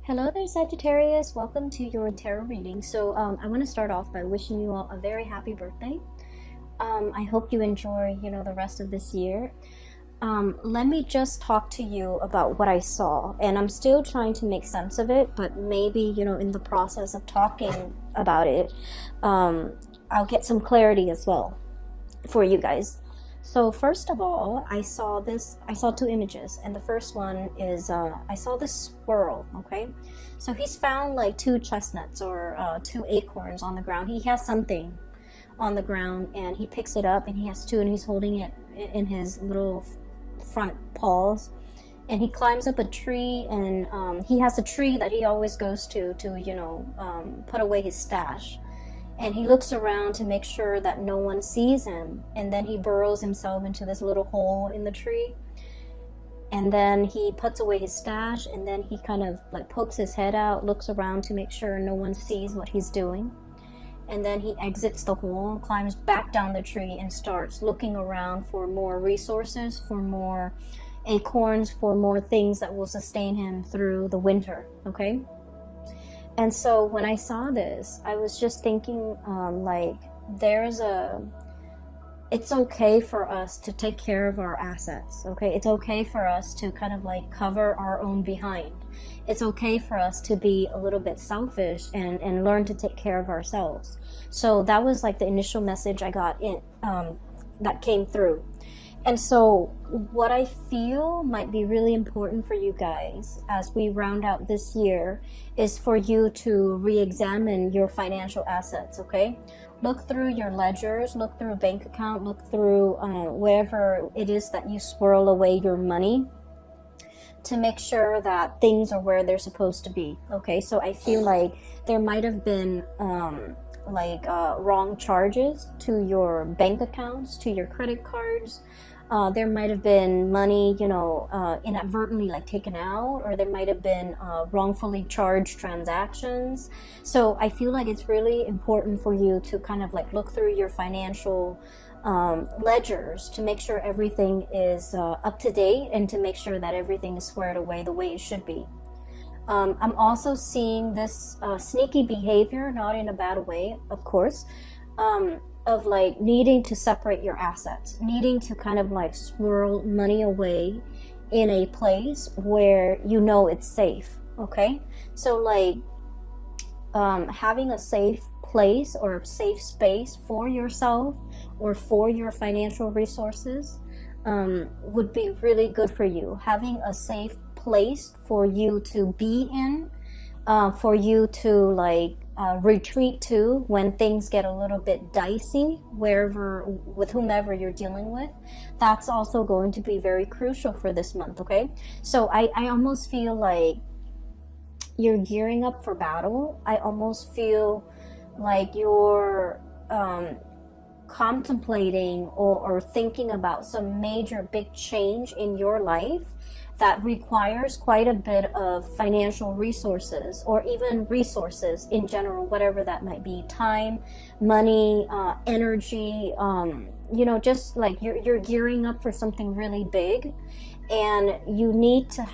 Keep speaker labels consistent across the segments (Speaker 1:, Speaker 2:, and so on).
Speaker 1: Hello there, Sagittarius. Welcome to your tarot reading. I want to start off by wishing you all a very happy birthday. I hope you enjoy, the rest of this year. Let me just talk to you about what I saw, and I'm still trying to make sense of it, but maybe, in the process of talking about it, I'll get some clarity as well for you guys. So first of all, I saw two images, and the first one is, I saw this squirrel, okay? So he's found like two chestnuts or two acorns on the ground. He has something on the ground, and he picks it up, and he has two, and he's holding it in his little front paws. And he climbs up a tree, and he has a tree that he always goes to put away his stash. And he looks around to make sure that no one sees him. And then he burrows himself into this little hole in the tree. And then he puts away his stash, and then he kind of like pokes his head out, looks around to make sure no one sees what he's doing. And then he exits the hole, climbs back down the tree, and starts looking around for more resources, for more acorns, for more things that will sustain him through the winter, okay? And so when I saw this, I was just thinking, it's okay for us to take care of our assets, okay? It's okay for us to kind of like cover our own behind. It's okay for us to be a little bit selfish and learn to take care of ourselves. So that was like the initial message I got that came through. And so what I feel might be really important for you guys as we round out this year is for you to re-examine your financial assets, okay? Look through your ledgers, look through a bank account, look through wherever it is that you swirl away your money to make sure that things are where they're supposed to be, okay? So I feel like there might have been wrong charges to your bank accounts, to your credit cards. There might have been money, inadvertently like taken out, or there might have been wrongfully charged transactions. So I feel like it's really important for you to kind of like look through your financial ledgers to make sure everything is up to date and to make sure that everything is squared away the way it should be. I'm also seeing this sneaky behavior, not in a bad way, of course, of like needing to separate your assets, needing to kind of like swirl money away in a place where it's safe, okay? So like having a safe place or a safe space for yourself or for your financial resources would be really good for you. Having a safe place for you to be in, for you to retreat to when things get a little bit dicey, with whomever you're dealing with. That's also going to be very crucial for this month, okay? So I almost feel like you're gearing up for battle. I almost feel like you're contemplating or thinking about some major big change in your life that requires quite a bit of financial resources, or even resources in general, whatever that might be, time, money, energy, just like you're gearing up for something really big, and you need to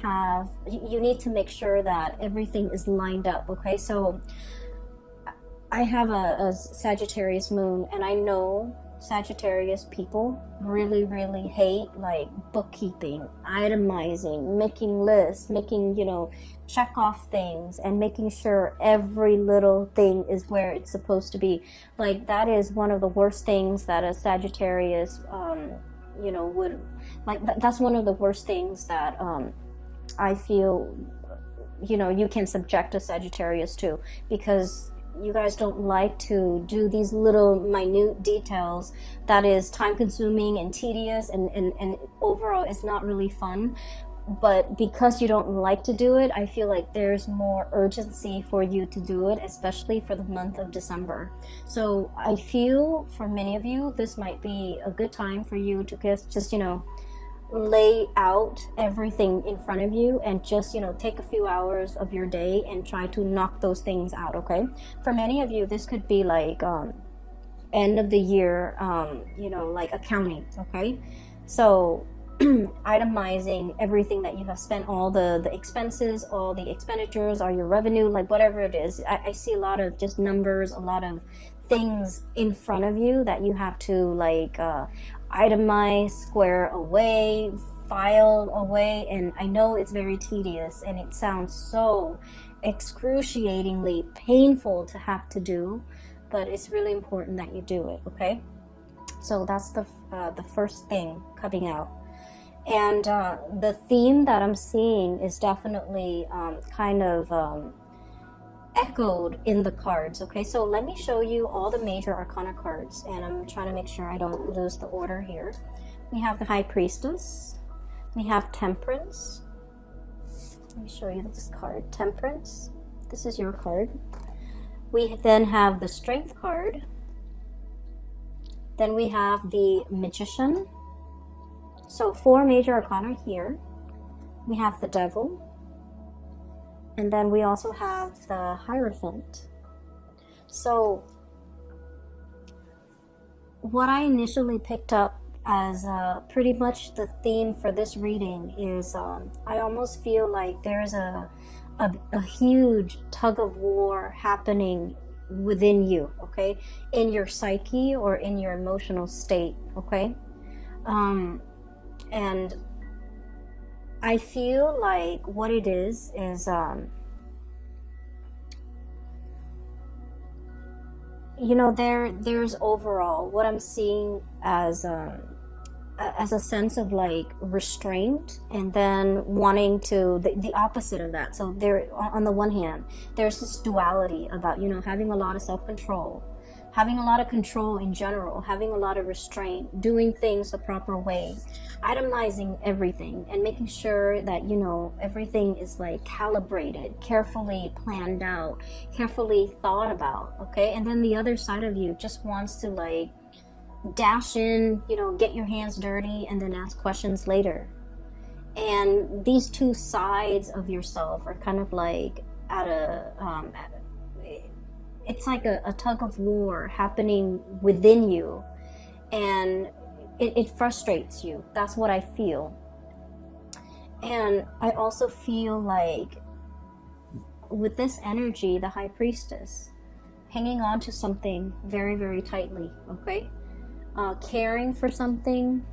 Speaker 1: make sure that everything is lined up, okay? So I have a Sagittarius moon, and I know Sagittarius people really, really hate like bookkeeping, itemizing, making lists, making, check off things and making sure every little thing is where it's supposed to be. Like that is one of the worst things that a Sagittarius, would like. That's one of the worst things that I feel, you can subject a Sagittarius to, because you guys don't like to do these little minute details that is time consuming and tedious and overall it's not really fun. But because you don't like to do it, I feel like there's more urgency for you to do it, especially for the month of December. So I feel for many of you, this might be a good time for you to just lay out everything in front of you and just take a few hours of your day and try to knock those things out, okay? For many of you, this could be like end of the year like accounting, okay? So itemizing everything that you have spent, all the expenses, all the expenditures, or your revenue, like whatever it is. I see a lot of just numbers, a lot of things in front of you that you have to like itemize, square away, file away. And I know it's very tedious and it sounds so excruciatingly painful to have to do, but it's really important that you do it. Okay, so that's the first thing coming out. And the theme that I'm seeing is definitely kind of echoed in the cards. Okay, so let me show you all the major arcana cards, and I'm trying to make sure I don't lose the order here. We have the High Priestess, we have Temperance. Let me show you this card, Temperance. This is your card. We then have the Strength card. Then we have the Magician. So 4 major arcana here. We have the Devil. And then we also have the Hierophant. So what I initially picked up as pretty much the theme for this reading is I almost feel like there's a huge tug of war happening within you, okay? In your psyche or in your emotional state, okay? And I feel like what it is you know, there's overall what I'm seeing as a sense of like restraint, and then wanting to the opposite of that. So there, on the one hand, there's this duality about, you know, having a lot of self-control, having a lot of control in general, having a lot of restraint, doing things the proper way, itemizing everything, and making sure that, you know, everything is like calibrated, carefully planned out, carefully thought about, okay? And then the other side of you just wants to like dash in, you know, get your hands dirty, and then ask questions later. And these two sides of yourself are kind of like it's like a tug of war happening within you, and it frustrates you. That's what I feel. And I also feel like with this energy, the High Priestess, hanging on to something very, very tightly, okay? Caring for something,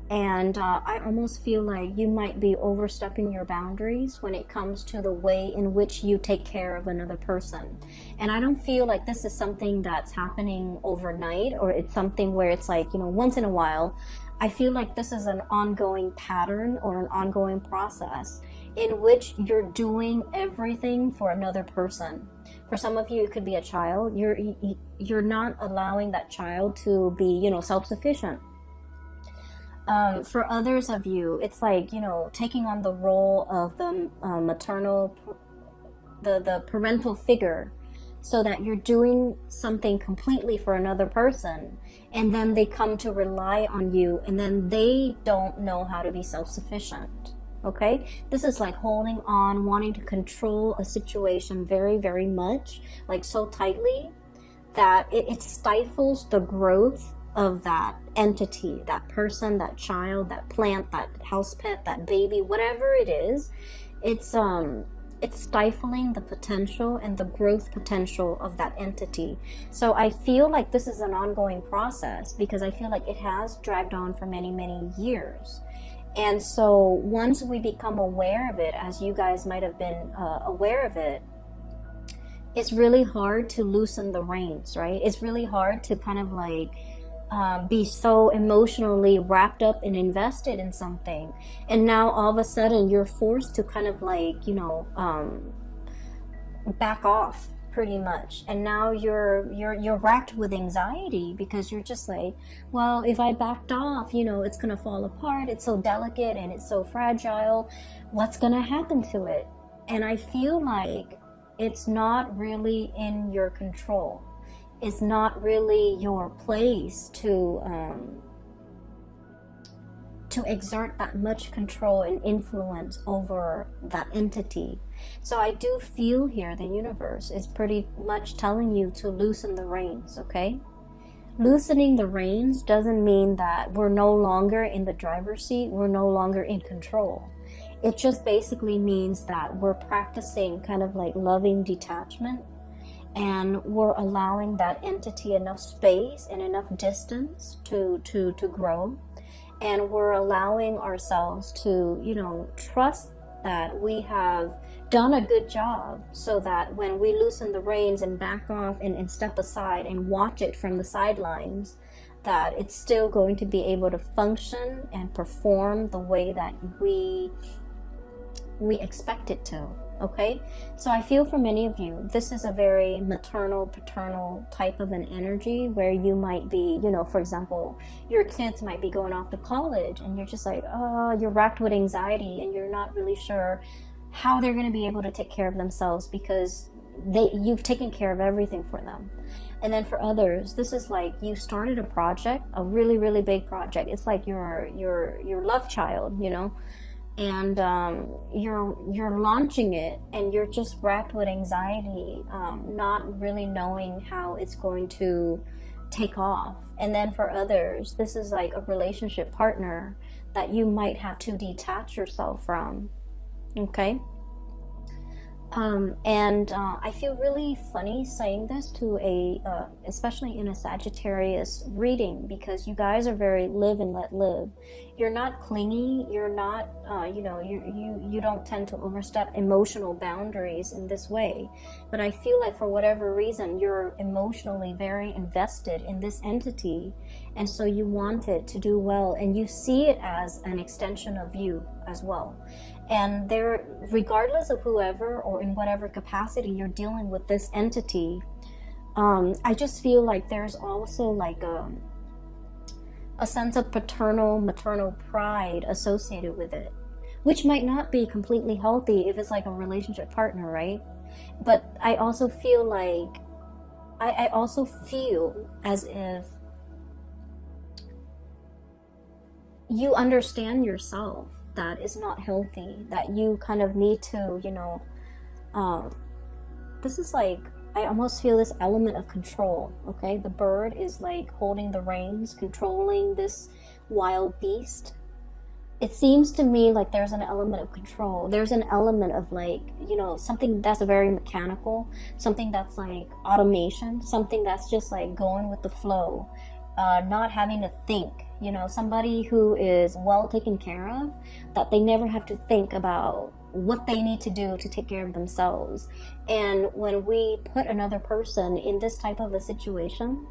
Speaker 1: and I almost feel like you might be overstepping your boundaries when it comes to the way in which you take care of another person. And I don't feel like this is something that's happening overnight, or it's something where it's like, you know, once in a while. I feel like this is an ongoing pattern or an ongoing process in which you're doing everything for another person. For some of you, it could be a child. You're not allowing that child to be, you know, self-sufficient. For others of you, it's like, you know, taking on the role of the maternal, the parental figure, so that you're doing something completely for another person, and then they come to rely on you, and then they don't know how to be self-sufficient. Okay, this is like holding on, wanting to control a situation very, very much, like so tightly that it stifles the growth of that entity, that person, that child, that plant, that house pet, that baby, whatever it is. It's stifling the potential and the growth potential of that entity. So I feel like this is an ongoing process, because I feel like it has dragged on for many, many years. And so once we become aware of it, as you guys might have been aware of it, it's really hard to loosen the reins, right? It's really hard to kind of like be so emotionally wrapped up and invested in something, and now all of a sudden you're forced to kind of like, you know, back off pretty much. And now you're racked with anxiety, because you're just like, well, if I backed off, you know, it's gonna fall apart. It's so delicate and it's so fragile. What's gonna happen to it? And I feel like it's not really in your control. It's not really your place to exert that much control and influence over that entity. So I do feel here the universe is pretty much telling you to loosen the reins, okay? Loosening the reins doesn't mean that we're no longer in the driver's seat, we're no longer in control. It just basically means that we're practicing kind of like loving detachment, and we're allowing that entity enough space and enough distance to grow. And we're allowing ourselves to, you know, trust that we have done a good job, so that when we loosen the reins and back off and step aside and watch it from the sidelines, that it's still going to be able to function and perform the way that we expect it to. Okay, so I feel for many of you, this is a very maternal, paternal type of an energy, where you might be, you know, for example, your kids might be going off to college, and you're just like, oh, you're racked with anxiety, and you're not really sure how they're going to be able to take care of themselves, because you've taken care of everything for them. And then for others, this is like you started a project, a really, really big project. It's like your love child, you know, and you're launching it, and you're just racked with anxiety, not really knowing how it's going to take off. And then for others, this is like a relationship partner that you might have to detach yourself from. Okay. I feel really funny saying this to especially in a Sagittarius reading, because you guys are very live and let live. You're not clingy. You're not, you don't tend to overstep emotional boundaries in this way. But I feel like for whatever reason, you're emotionally very invested in this entity. And so you want it to do well, and you see it as an extension of you as well. And there, regardless of whoever or in whatever capacity you're dealing with this entity, I just feel like there's also like a sense of paternal, maternal pride associated with it, which might not be completely healthy if it's like a relationship partner, right? But I also feel like, I also feel as if you understand yourself that is not healthy, that you kind of need to, this is like, I almost feel this element of control. Okay, the bird is like holding the reins, controlling this wild beast. It seems to me like there's an element of control. There's an element of like, something that's very mechanical, something that's like automation, something that's just like going with the flow, not having to think. Somebody who is well taken care of, that they never have to think about what they need to do to take care of themselves. And when we put another person in this type of a situation,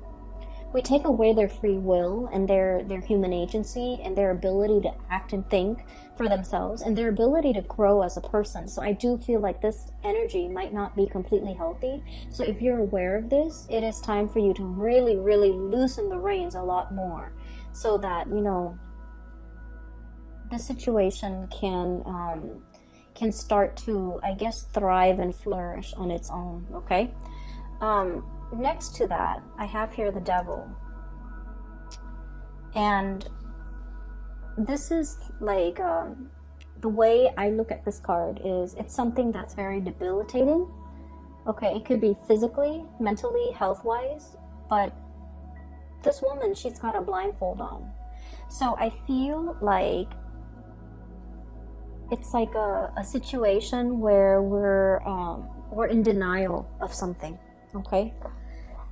Speaker 1: we take away their free will and their human agency and their ability to act and think for themselves and their ability to grow as a person. So I do feel like this energy might not be completely healthy. So if you're aware of this, it is time for you to really, really loosen the reins a lot more, so that, the situation can start to, I guess, thrive and flourish on its own. Okay. Next to that, I have here the devil. And this is like, the way I look at this card is, it's something that's very debilitating. Okay, it could be physically, mentally, health-wise, but this woman, she's got a blindfold on. So I feel like it's like a situation where we're in denial of something. Okay,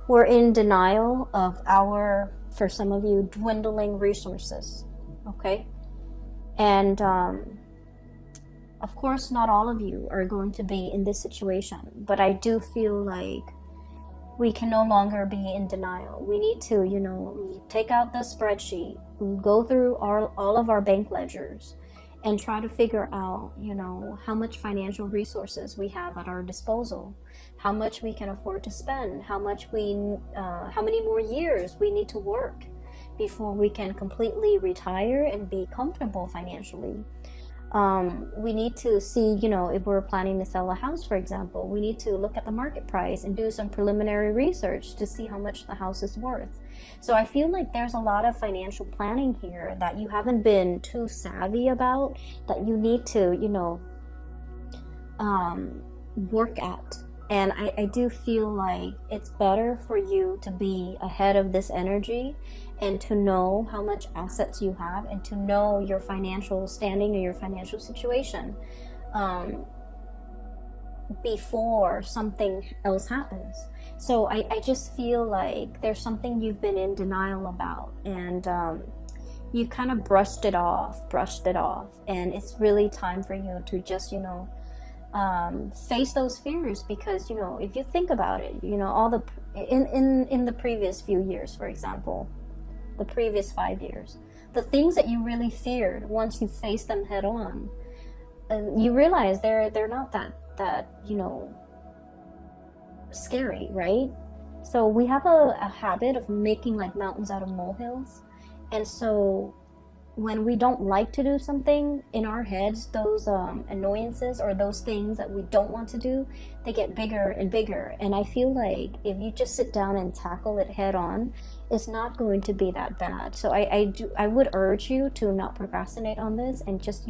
Speaker 1: we're in denial of our, for some of you, dwindling resources. Okay, and of course not all of you are going to be in this situation, but I do feel like we can no longer be in denial. We need to, take out the spreadsheet, go through all of our bank ledgers, and try to figure out, how much financial resources we have at our disposal, how much we can afford to spend, how many more years we need to work before we can completely retire and be comfortable financially. We need to see, if we're planning to sell a house, for example, we need to look at the market price and do some preliminary research to see how much the house is worth. So I feel like there's a lot of financial planning here that you haven't been too savvy about, that you need to, work at. And I do feel like it's better for you to be ahead of this energy and to know how much assets you have and to know your financial standing or your financial situation before something else happens. So I just feel like there's something you've been in denial about, and you kind of brushed it off, and it's really time for you to just, face those fears, because if you think about it, all the in the previous few years, for example, the previous 5 years, the things that you really feared, once you face them head on, you realize they're not that scary, right? So we have a habit of making like mountains out of molehills, and so when we don't like to do something, in our heads, those annoyances or those things that we don't want to do, they get bigger and bigger. And I feel like if you just sit down and tackle it head on, it's not going to be that bad. So I would urge you to not procrastinate on this, and just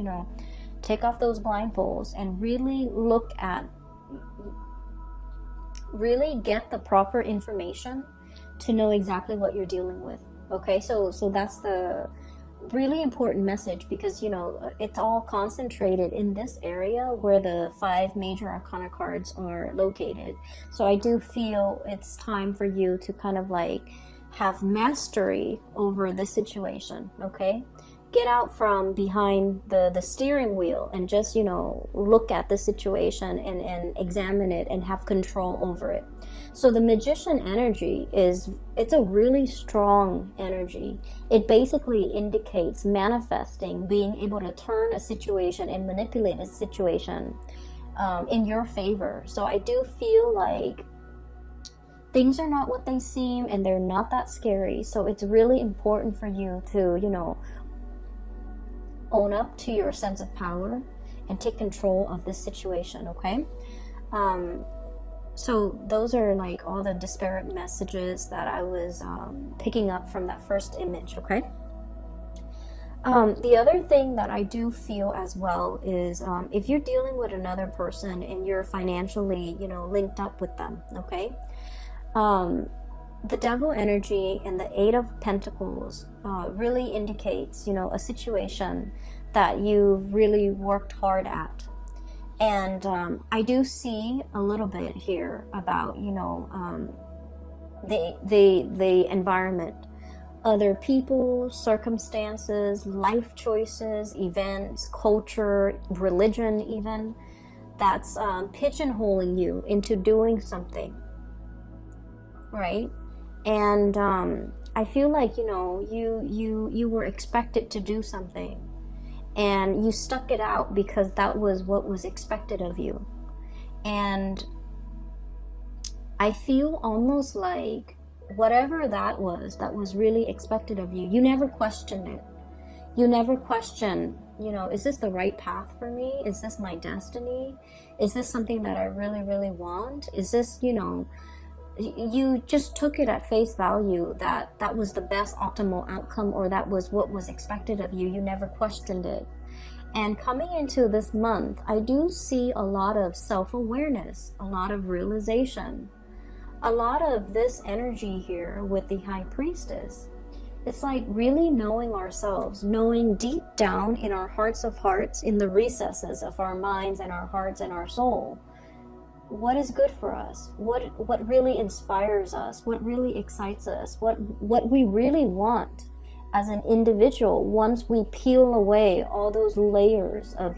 Speaker 1: take off those blindfolds and really get the proper information to know exactly what you're dealing with. Okay, so that's the really important message, because it's all concentrated in this area where the 5 major arcana cards are located. So I do feel it's time for you to kind of like have mastery over this situation. Okay, get out from behind the steering wheel and just look at the situation and examine it and have control over it. So the Magician energy it's a really strong energy. It basically indicates manifesting, being able to turn a situation and manipulate a situation in your favor. So I do feel like things are not what they seem, and they're not that scary. So it's really important for you to own up to your sense of power and take control of this situation. Okay, so those are like all the disparate messages that I was picking up from that first image. Okay, the other thing that I do feel as well is if you're dealing with another person and you're financially linked up with them. Okay, the Devil energy and the 8 of Pentacles really indicates, a situation that you've really worked hard at. And I do see a little bit here about, the environment, other people, circumstances, life choices, events, culture, religion even, that's pigeonholing you into doing something, right? And I feel like you were expected to do something, and you stuck it out because that was what was expected of you. And I feel almost like whatever that was really expected of you, you never questioned it. You never questioned, is this the right path for me? Is this my destiny? Is this something that I really, really want? Is this, you just took it at face value that was the best optimal outcome, or that was what was expected of you. You never questioned it. And coming into this month, I do see a lot of self-awareness, a lot of realization, a lot of this energy here with the High Priestess. It's like really knowing ourselves, knowing deep down in our hearts of hearts, in the recesses of our minds and our hearts and our soul, what is good for us, what really inspires us, what really excites us, what we really want as an individual. Once we peel away all those layers of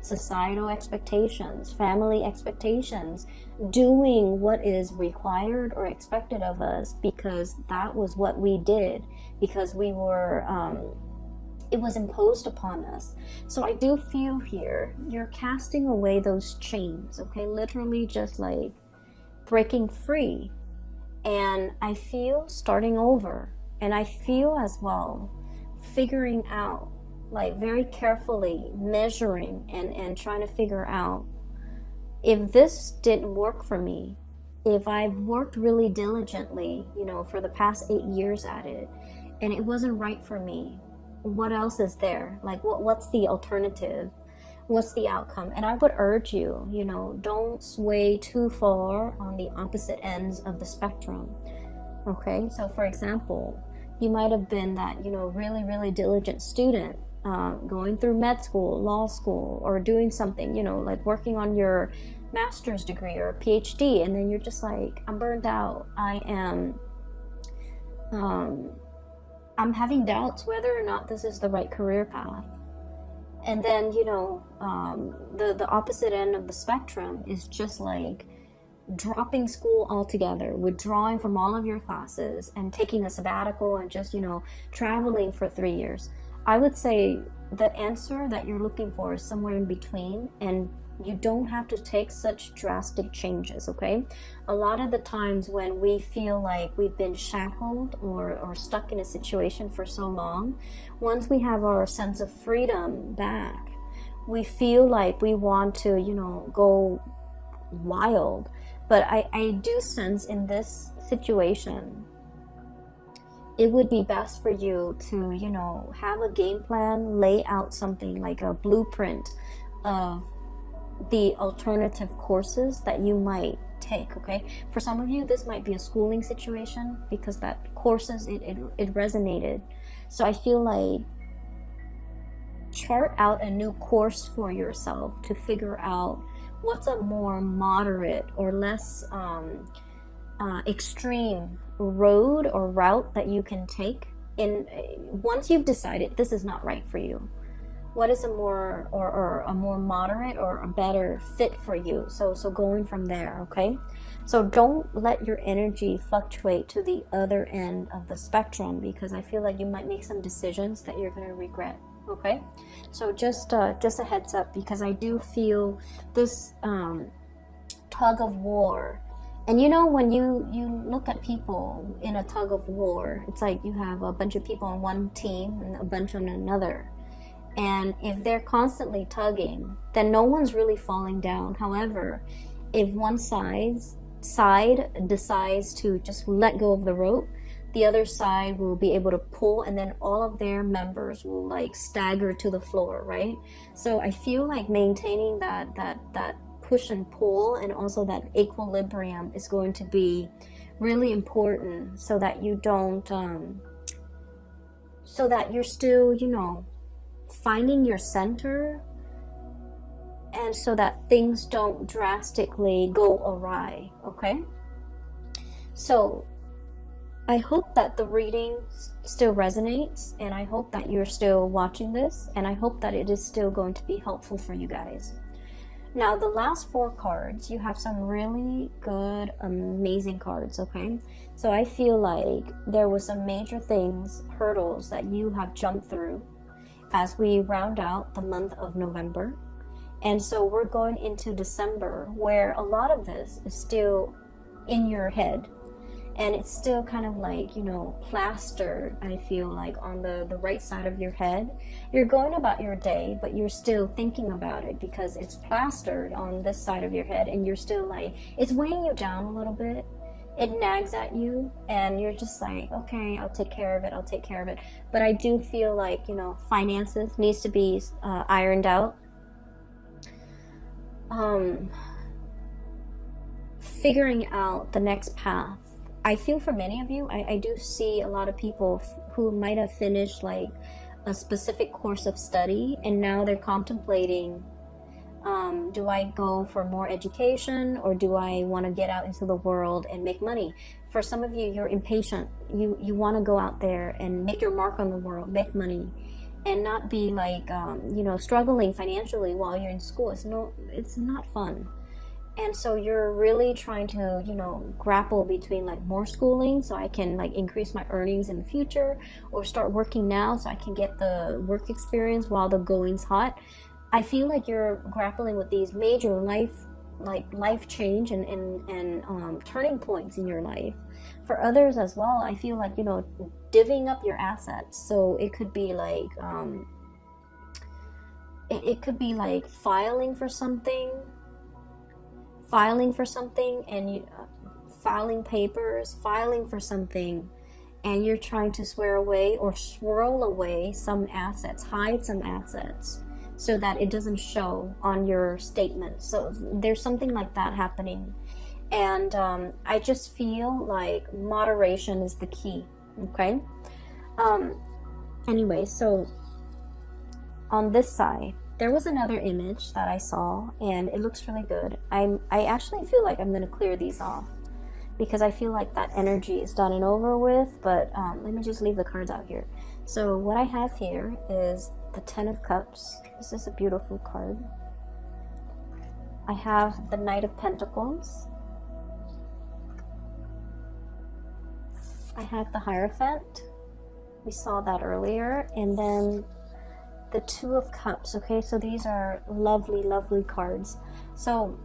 Speaker 1: societal expectations, family expectations, doing what is required or expected of us because that was what we did, because we were it was imposed upon us. So I do feel here you're casting away those chains, okay? Literally just like breaking free. And I feel starting over. And I feel as well figuring out, like very carefully measuring and trying to figure out, if this didn't work for me, if I've worked really diligently, for the past 8 years at it, and it wasn't right for me, what else is there? Like, what's the alternative? What's the outcome? And I would urge you, you know, don't sway too far on the opposite ends of the spectrum. Okay, so for example, you might have been that, you know, really, really diligent student, going through med school, law school, or doing something, you know, like working on your master's degree or a PhD, and then you're just like, I'm burned out. I'm having doubts whether or not this is the right career path. And then, you know, the opposite end of the spectrum is just like dropping school altogether, withdrawing from all of your classes and taking a sabbatical and just, you know, traveling for 3 years. I would say the answer that you're looking for is somewhere in between, and you don't have to take such drastic changes, okay? A lot of the times when we feel like we've been shackled or stuck in a situation for so long, once we have our sense of freedom back, we feel like we want to, you know, go wild. But I do sense in this situation, it would be best for you to, you know, have a game plan, lay out something like a blueprint of the alternative courses that you might take, okay? For some of you, this might be a schooling situation because that courses, it resonated. So I feel like chart out a new course for yourself to figure out what's a more moderate or less extreme road or route that you can take. In once you've decided this is not right for you, what is a more or a more moderate or a better fit for you? So going from there, okay? So don't let your energy fluctuate to the other end of the spectrum, because I feel like you might make some decisions that you're going to regret. Okay, so just a heads up, because I do feel this tug of war. And you know, when you look at people in a tug of war, it's like you have a bunch of people on one team and a bunch on another. And if they're constantly tugging, then no one's really falling down. However, if one side decides to just let go of the rope, the other side will be able to pull, and then all of their members will like stagger to the floor, right? So I feel like maintaining that push and pull, and also that equilibrium, is going to be really important, so that you don't so that you're still, you know, finding your center, and so that things don't drastically go awry, okay? So I hope that the reading still resonates, and I hope that you're still watching this, and I hope that it is still going to be helpful for you guys. Now, the last 4 cards, you have some really good, amazing cards, okay? So I feel like there was some major things, hurdles that you have jumped through as we round out the month of November. And so we're going into December, where a lot of this is still in your head. And it's still kind of like, you know, plastered, I feel like, on the right side of your head. You're going about your day, but you're still thinking about it because it's plastered on this side of your head, and you're still like, it's weighing you down a little bit. It nags at you, and you're just like, okay, I'll take care of it. But I do feel like, you know, finances needs to be ironed out. Figuring out the next path. I feel for many of you, I do see a lot of people who might have finished like a specific course of study, and now they're contemplating, do I go for more education, or do I want to get out into the world and make money? For some of you, you're impatient. You want to go out there and make your mark on the world, make money, and not be like, you know, struggling financially while you're in school. It's not fun. And so you're really trying to, you know, grapple between like more schooling so I can like increase my earnings in the future, or start working now so I can get the work experience while the going's hot. I feel like you're grappling with these major life change and turning points in your life. For others as well, I feel like, you know, divvying up your assets. So it could be like filing for something, and you filing papers, filing for something, and you're trying to swear away or swirl away some assets, hide some assets, so that it doesn't show on your statement. So there's something like that happening. And I just feel like moderation is the key. Okay. Anyway, so on this side, there was another image that I saw, and it looks really good. I actually feel like I'm going to clear these off, because I feel like that energy is done and over with. But let me just leave the cards out here. So what I have here is the 10 of Cups. This is a beautiful card. I have the Knight of Pentacles. I have the Hierophant. We saw that earlier. And then the 2 of Cups. Okay, so these are lovely, lovely cards. So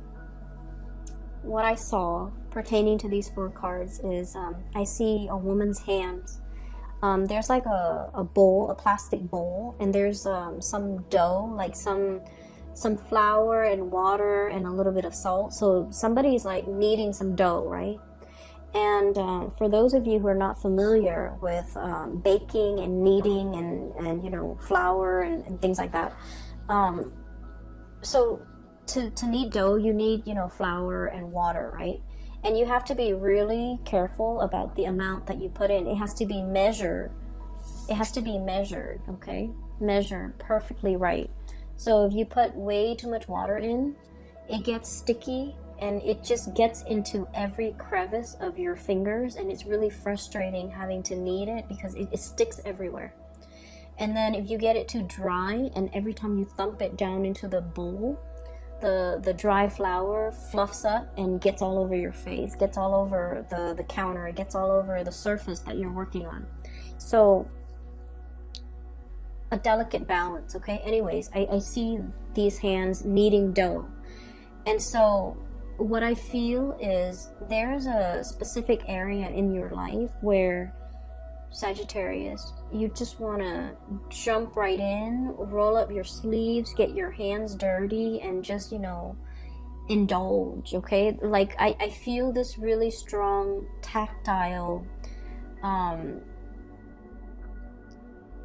Speaker 1: what I saw pertaining to these 4 cards is I see a woman's hands. There's like a bowl, a plastic bowl, and there's some dough, like some flour and water and a little bit of salt. So somebody's like kneading some dough, right? And for those of you who are not familiar with baking and kneading and you know, flour and things like that, so to knead dough, you need, you know, flour and water, right? And you have to be really careful about the amount that you put in. It has to be measured. It has to be measured, okay? Measured perfectly right. So if you put way too much water in, it gets sticky and it just gets into every crevice of your fingers, and it's really frustrating having to knead it because it sticks everywhere. And then if you get it too dry, and every time you thump it down into the bowl, the dry flour fluffs up and gets all over your face, gets all over the counter, it gets all over the surface that you're working on. So a delicate balance, okay? Anyways, I see these hands kneading dough. And so what I feel is there's a specific area in your life where, Sagittarius, you just want to jump right in, roll up your sleeves, get your hands dirty, and just, you know, indulge, okay? Like, I feel this really strong tactile,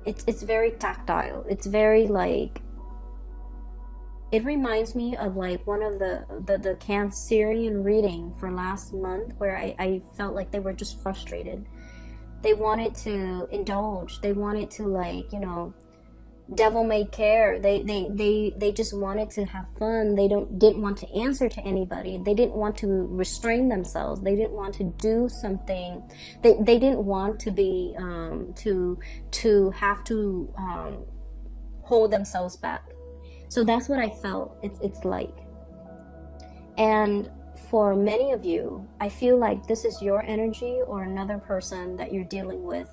Speaker 1: it's very tactile. It's very, like, it reminds me of, like, one of the Cancerian reading for last month, where I felt like they were just frustrated. They wanted to indulge. They wanted to, like, you know, devil may care. They just wanted to have fun. They didn't want to answer to anybody. They didn't want to restrain themselves. They didn't want to do something. They didn't want to be to have to hold themselves back. So that's what I felt it's like. And for many of you, I feel like this is your energy or another person that you're dealing with.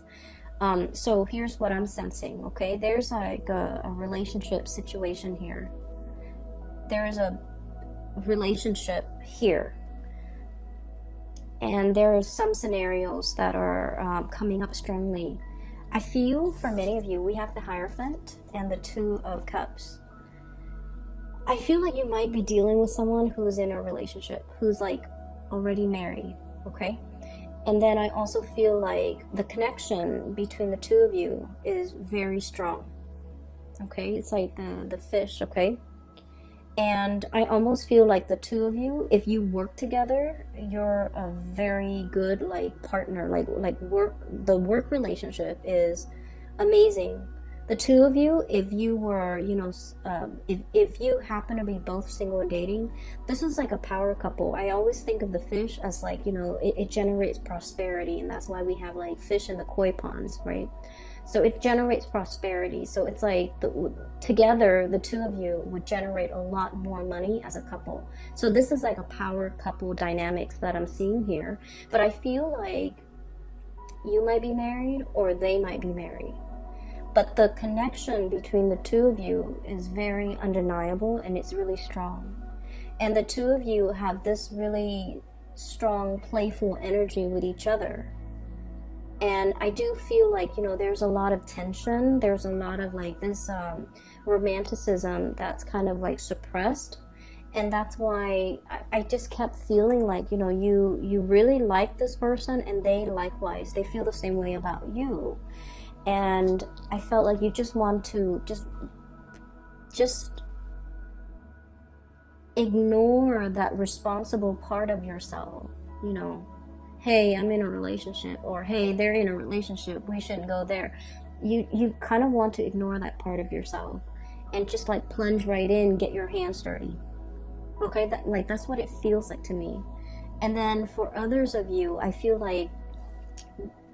Speaker 1: So here's what I'm sensing, okay? There's like a relationship situation here. There is a relationship here. And there are some scenarios that are coming up strongly. I feel for many of you, we have the Hierophant and the 2 of Cups. I feel like you might be dealing with someone who's in a relationship, who's like already married, okay? And then I also feel like the connection between the 2 of you is very strong, okay? It's like the fish, okay? And I almost feel like the 2 of you, if you work together, you're a very good, like, partner. Like the work relationship is amazing. The 2 of you, if you were, you know, if you happen to be both single and dating, this is like a power couple. I always think of the fish as, like, you know, it generates prosperity, and that's why we have, like, fish in the koi ponds, right? So it generates prosperity. So it's like together, the 2 of you would generate a lot more money as a couple. So this is like a power couple dynamics that I'm seeing here. But I feel like you might be married or they might be married. But the connection between the 2 of you is very undeniable, and it's really strong. And the 2 of you have this really strong, playful energy with each other. And I do feel like, you know, there's a lot of tension. There's a lot of, like, this romanticism that's kind of, like, suppressed. And that's why I just kept feeling like, you know, you really like this person, and they likewise. They feel the same way about you. And I felt like you just want to just just ignore that responsible part of yourself, you know. Hey, I'm in a relationship, or hey, they're in a relationship, we shouldn't go there. You kind of want to ignore that part of yourself and just like plunge right in, get your hands dirty. Okay, that's what it feels like to me. And then for others of you, I feel like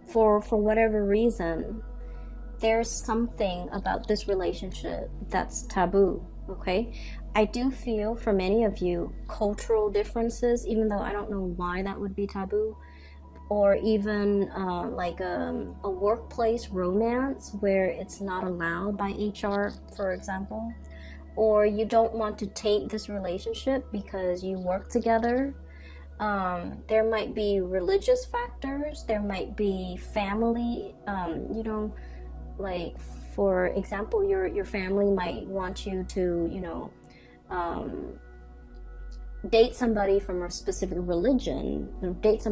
Speaker 1: for whatever reason, there's something about this relationship that's taboo. Okay, I do feel for many of you, cultural differences, even though I don't know why that would be taboo, or even like a workplace romance where it's not allowed by HR, for example, or you don't want to taint this relationship because you work together. There might be religious factors, there might be family, you know, like for example, your family might want you to, you know, date somebody from a specific religion, date somebody